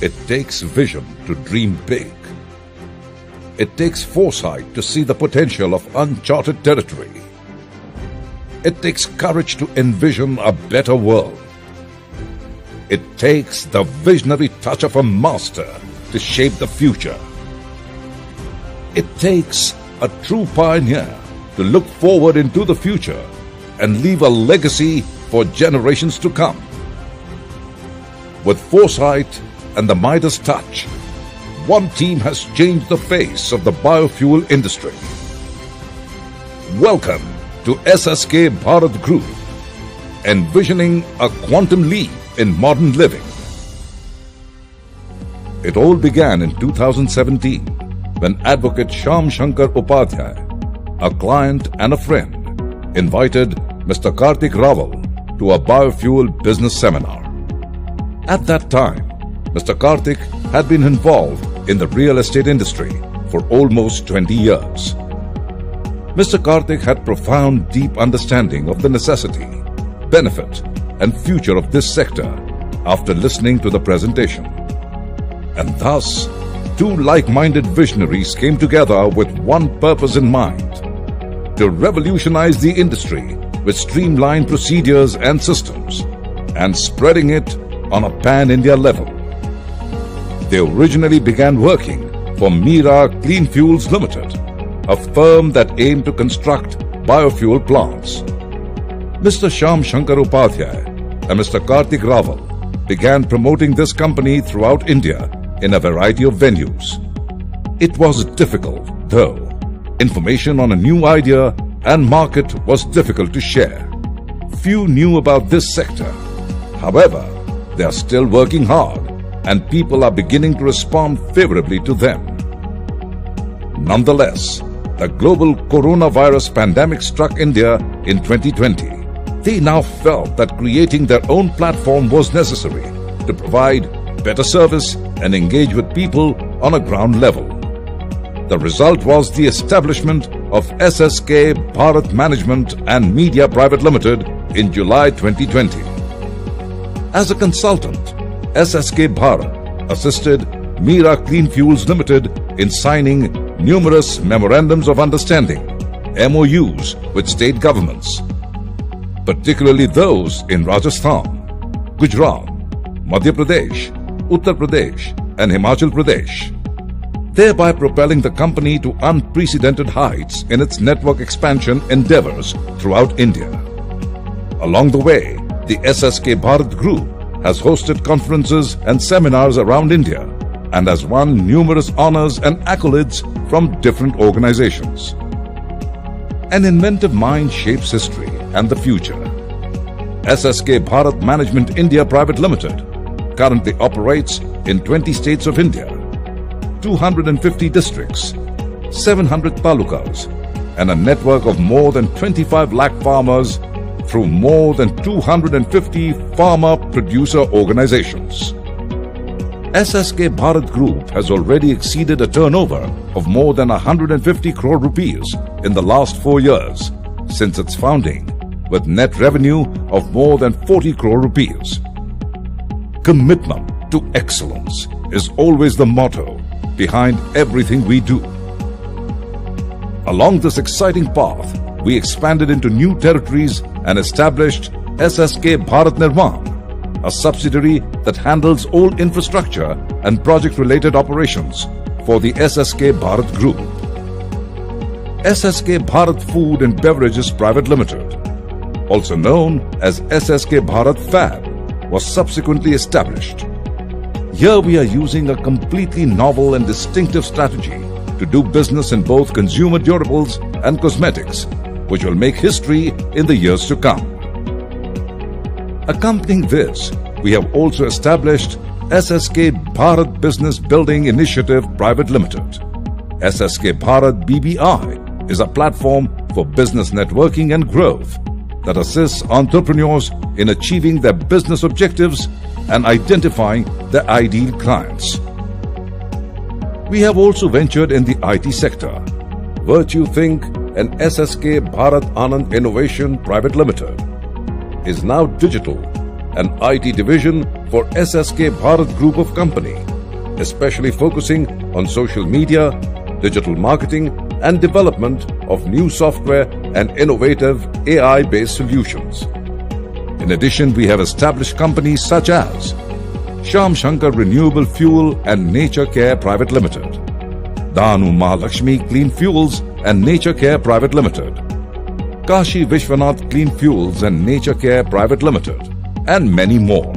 It takes vision to dream big. It takes foresight to see the potential of uncharted territory. It takes courage to envision a better world. It takes the visionary touch of a master to shape the future. It takes a true pioneer to look forward into the future and leave a legacy for generations to come. With foresight and the Midas touch, one team has changed the face of the biofuel industry. Welcome to SSK Bharat Group, envisioning a quantum leap in modern living. It all began in 2017 when Advocate Shyam Shankar Upadhyay, a client and a friend, invited Mr. Kartik Rawal to a biofuel business seminar. At that time, Mr. Kartik had been involved in the real estate industry for almost 20 years. Mr. Kartik had profound, deep understanding of the necessity, benefit, and future of this sector after listening to the presentation. And thus, two like-minded visionaries came together with one purpose in mind: to revolutionize the industry with streamlined procedures and systems, and spreading it on a pan-India level. They originally began working for Mira Clean Fuels Limited, a firm that aimed to construct biofuel plants. Mr. Shyam Shankar Upadhyay and Mr. Kartik Rawal began promoting this company throughout India in a variety of venues. It was difficult, though. Information on a new idea and market was difficult to share. Few knew about this sector. However, they are still working hard and people are beginning to respond favorably to them. Nonetheless, the global coronavirus pandemic struck India in 2020. They now felt that creating their own platform was necessary to provide better service and engage with people on a ground level. The result was the establishment of SSK Bharat Management and Media Private Limited in July 2020. As a consultant, SSK Bharat assisted Mira Clean Fuels Limited in signing numerous memorandums of understanding, MOUs, with state governments, particularly those in Rajasthan, Gujarat, Madhya Pradesh, Uttar Pradesh, and Himachal Pradesh, thereby propelling the company to unprecedented heights in its network expansion endeavors throughout India. Along the way, the SSK Bharat Group has hosted conferences and seminars around India and has won numerous honors and accolades from different organizations. An inventive mind shapes history and the future. SSK Bharat Management India Private Limited currently operates in 20 states of India, 250 districts, 700 talukas, and a network of more than 25 lakh farmers through more than 250 farmer producer organizations. SSK Bharat Group has already exceeded a turnover of more than 150 crore rupees in the last 4 years since its founding, with net revenue of more than 40 crore rupees. Commitment to excellence is always the motto behind everything we do. Along this exciting path, we expanded into new territories and established SSK Bharat Nirman, a subsidiary that handles all infrastructure and project-related operations for the SSK Bharat Group. SSK Bharat Food and Beverages Private Limited, also known as SSK Bharat Fab, was subsequently established. Here we are using a completely novel and distinctive strategy to do business in both consumer durables and cosmetics, which will make history in the years to come. Accompanying this, we have also established SSK Bharat Business Building Initiative Private Limited. SSK Bharat BBI is a platform for business networking and growth that assists entrepreneurs in achieving their business objectives and identifying their ideal clients. We have also ventured in the IT sector. Virtue Think and SSK Bharat Anand Innovation Private Limited is now digital and IT division for SSK Bharat Group of Company, especially focusing on social media, digital marketing, and development of new software and innovative AI-based solutions. In addition, we have established companies such as Shyam Shankar Renewable Fuel and Nature Care Private Limited, Danu Mahalakshmi Clean Fuels and Nature Care Private Limited, Kashi Vishwanath Clean Fuels and Nature Care Private Limited, and many more.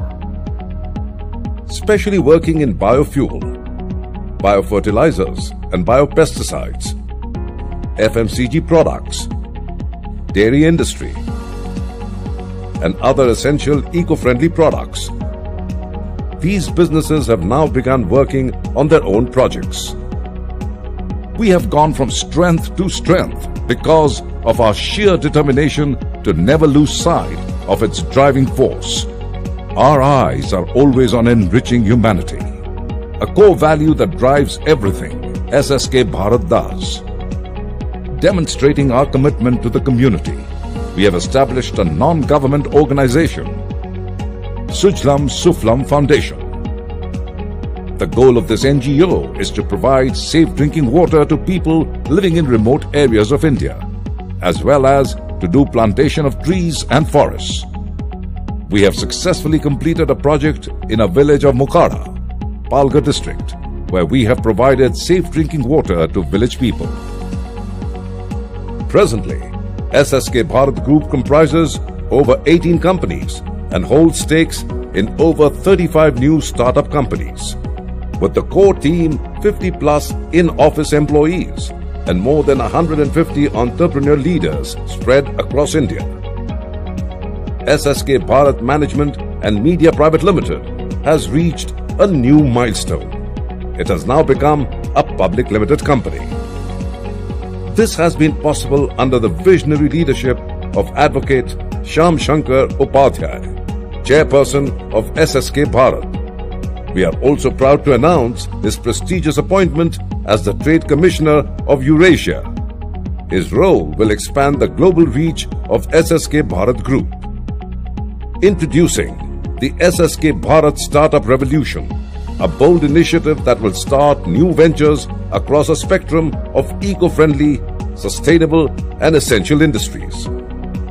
Specially working in biofuel, biofertilizers and biopesticides, FMCG products, dairy industry, and other essential eco-friendly products. These businesses have now begun working on their own projects. We have gone from strength to strength because of our sheer determination to never lose sight of its driving force. Our eyes are always on enriching humanity, a core value that drives everything SSK Bharat does. Demonstrating our commitment to the community, we have established a non-government organization, Sujlam Suflam Foundation. The goal of this NGO is to provide safe drinking water to people living in remote areas of India, as well as to do plantation of trees and forests. We have successfully completed a project in a village of Mukhara, Palghar district, where we have provided safe drinking water to village people. Presently, SSK Bharat Group comprises over 18 companies and holds stakes in over 35 new startup companies, with the core team 50+ in-office employees and more than 150 entrepreneur leaders spread across India. SSK Bharat Management and Media Private Limited has reached a new milestone. It has now become a public limited company. This has been possible under the visionary leadership of Advocate Shyam Shankar Upadhyay, Chairperson of SSK Bharat. We are also proud to announce his prestigious appointment as the Trade Commissioner of Eurasia. His role will expand the global reach of SSK Bharat Group. Introducing the SSK Bharat Startup Revolution, a bold initiative that will start new ventures across a spectrum of eco-friendly, sustainable and essential industries.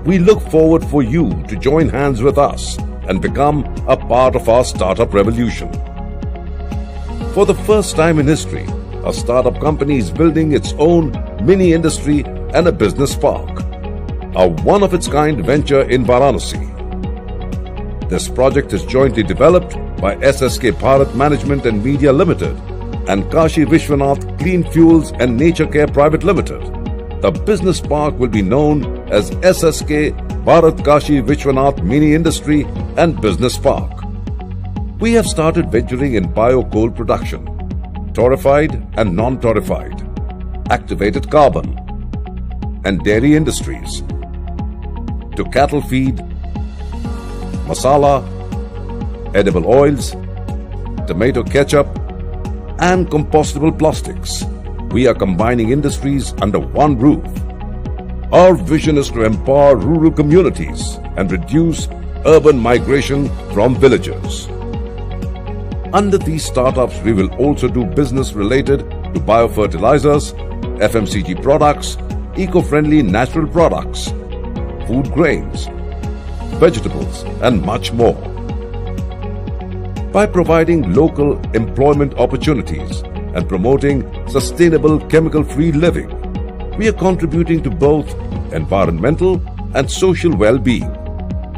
We look forward for you to join hands with us and become a part of our startup revolution. For the first time in history, a startup company is building its own mini industry and a business park, a one-of-its-kind venture in Varanasi. This project is jointly developed by SSK Bharat Management and Media Limited and Kashi Vishwanath Clean Fuels and Nature Care Private Limited. The business park will be known as SSK Bharat Kashi Vishwanath Mini Industry and Business Park. We have started venturing in bio-coal production, torrefied and non-torrefied, activated carbon, and dairy industries, to cattle feed, masala, edible oils, tomato ketchup, and compostable plastics. We are combining industries under one roof. Our vision is to empower rural communities and reduce urban migration from villages. Under these startups, we will also do business related to biofertilizers, FMCG products, eco-friendly natural products, food grains, vegetables, and much more. By providing local employment opportunities and promoting sustainable chemical-free living, we are contributing to both environmental and social well-being.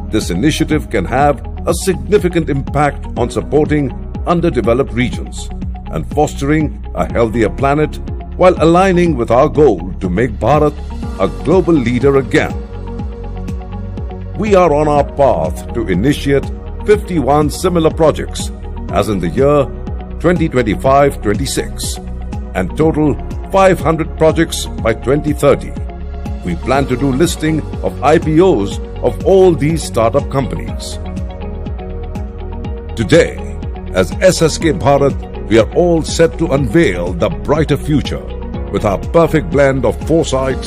This initiative can have a significant impact on supporting underdeveloped regions and fostering a healthier planet while aligning with our goal to make Bharat a global leader again. We are on our path to initiate 51 similar projects as in the year 2025-26 and total 500 projects by 2030. We plan to do listing of IPOs of all these startup companies. Today, as SSK Bharat, we are all set to unveil the brighter future with our perfect blend of foresight,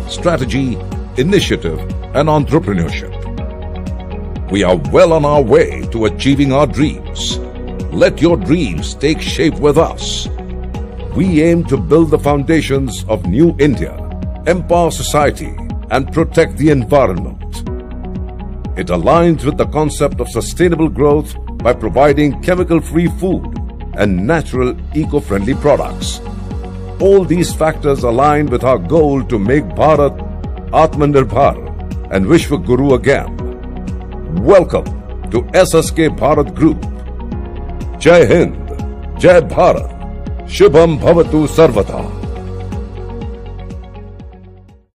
strategy, initiative, and entrepreneurship. We are well on our way to achieving our dreams. Let your dreams take shape with us. We aim to build the foundations of New India, empower society, and protect the environment. It aligns with the concept of sustainable growth by providing chemical-free food and natural eco-friendly products. All these factors align with our goal to make Bharat Atmanirbhar and Vishwa Guru again. Welcome to SSK Bharat Group. Jai Hind, Jai Bharat, Shubham Bhavatu Sarvata.